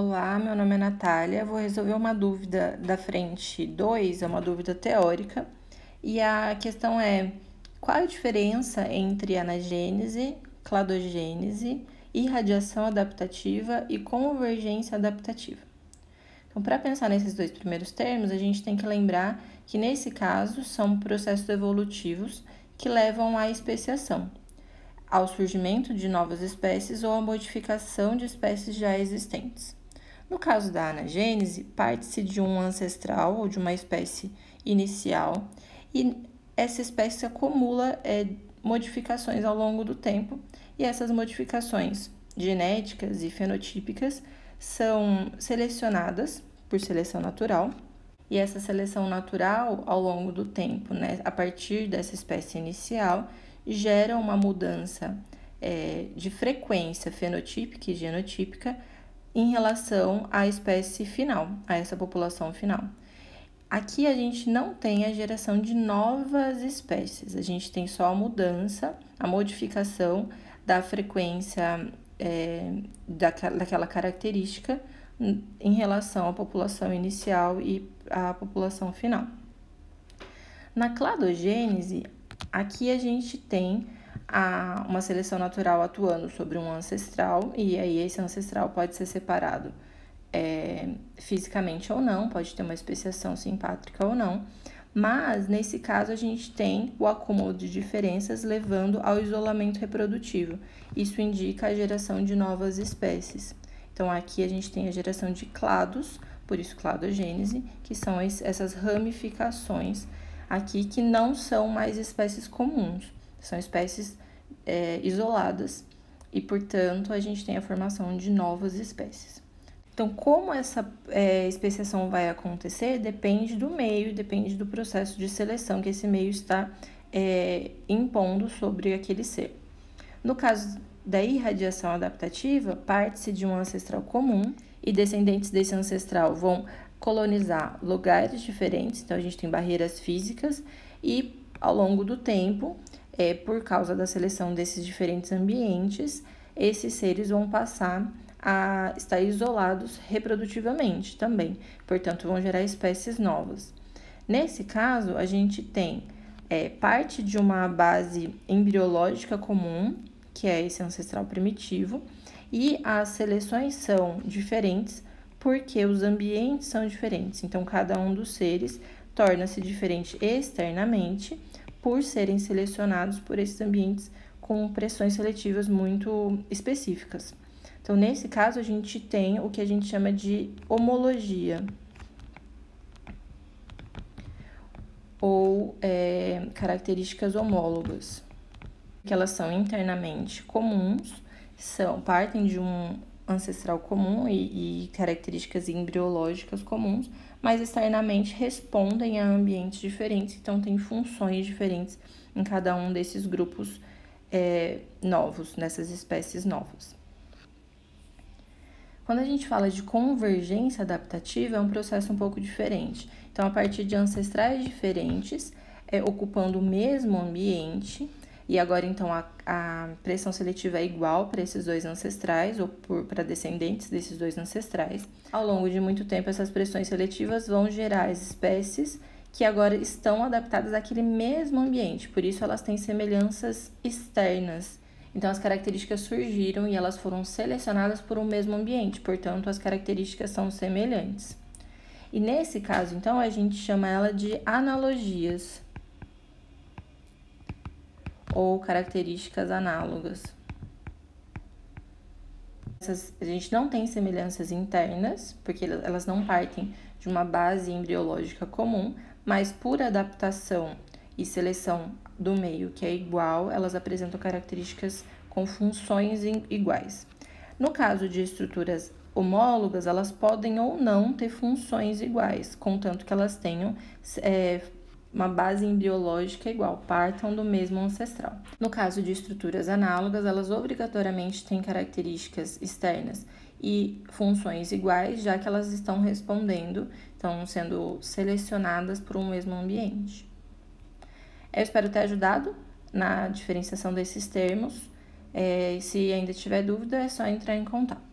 Olá, meu nome é Natália, vou resolver uma dúvida da frente 2, é uma dúvida teórica, e a questão é: qual a diferença entre anagênese, cladogênese, irradiação adaptativa e convergência adaptativa? Então, para pensar nesses dois primeiros termos, a gente tem que lembrar que, nesse caso, são processos evolutivos que levam à especiação, ao surgimento de novas espécies ou à modificação de espécies já existentes. No caso da anagênese, parte-se de um ancestral ou de uma espécie inicial e essa espécie acumula modificações ao longo do tempo, e essas modificações genéticas e fenotípicas são selecionadas por seleção natural, e essa seleção natural ao longo do tempo, a partir dessa espécie inicial, gera uma mudança de frequência fenotípica e genotípica em relação à espécie final, a essa população final. Aqui a gente não tem a geração de novas espécies, a gente tem só a mudança, a modificação da frequência daquela característica em relação à população inicial e à população final. Na cladogênese, aqui a gente tem uma seleção natural atuando sobre um ancestral, e aí esse ancestral pode ser separado fisicamente ou não, pode ter uma especiação simpátrica ou não, mas nesse caso a gente tem o acúmulo de diferenças levando ao isolamento reprodutivo. Isso indica a geração de novas espécies. Então aqui a gente tem a geração de clados, por isso cladogênese, que são essas ramificações aqui que não são mais espécies comuns, são espécies isoladas e, portanto, a gente tem a formação de novas espécies. Então, como essa especiação vai acontecer depende do meio, depende do processo de seleção que esse meio está impondo sobre aquele ser. No caso da irradiação adaptativa, parte-se de um ancestral comum e descendentes desse ancestral vão colonizar lugares diferentes, então a gente tem barreiras físicas e, ao longo do tempo, por causa da seleção desses diferentes ambientes, esses seres vão passar a estar isolados reprodutivamente também, portanto, vão gerar espécies novas. Nesse caso, a gente tem parte de uma base embriológica comum, que é esse ancestral primitivo, e as seleções são diferentes porque os ambientes são diferentes. Então, cada um dos seres torna-se diferente externamente por serem selecionados por esses ambientes com pressões seletivas muito específicas. Então, nesse caso, a gente tem o que a gente chama de homologia, ou características homólogas, que elas são internamente comuns, partem de um ancestral comum e características embriológicas comuns, mas externamente respondem a ambientes diferentes, então tem funções diferentes em cada um desses grupos novos, nessas espécies novas. Quando a gente fala de convergência adaptativa, é um processo um pouco diferente. Então, a partir de ancestrais diferentes, ocupando o mesmo ambiente, e agora, então, a pressão seletiva é igual para esses dois ancestrais, ou para descendentes desses dois ancestrais. Ao longo de muito tempo, essas pressões seletivas vão gerar as espécies que agora estão adaptadas àquele mesmo ambiente, por isso elas têm semelhanças externas. Então, as características surgiram e elas foram selecionadas por um mesmo ambiente, portanto, as características são semelhantes. E nesse caso, então, a gente chama ela de analogias, ou características análogas. A gente não tem semelhanças internas, porque elas não partem de uma base embriológica comum, mas por adaptação e seleção do meio que é igual, elas apresentam características com funções iguais. No caso de estruturas homólogas, elas podem ou não ter funções iguais, contanto que elas tenham uma base embriológica igual, partam do mesmo ancestral. No caso de estruturas análogas, elas obrigatoriamente têm características externas e funções iguais, já que elas estão sendo selecionadas por um mesmo ambiente. Eu espero ter ajudado na diferenciação desses termos. Se ainda tiver dúvida, é só entrar em contato.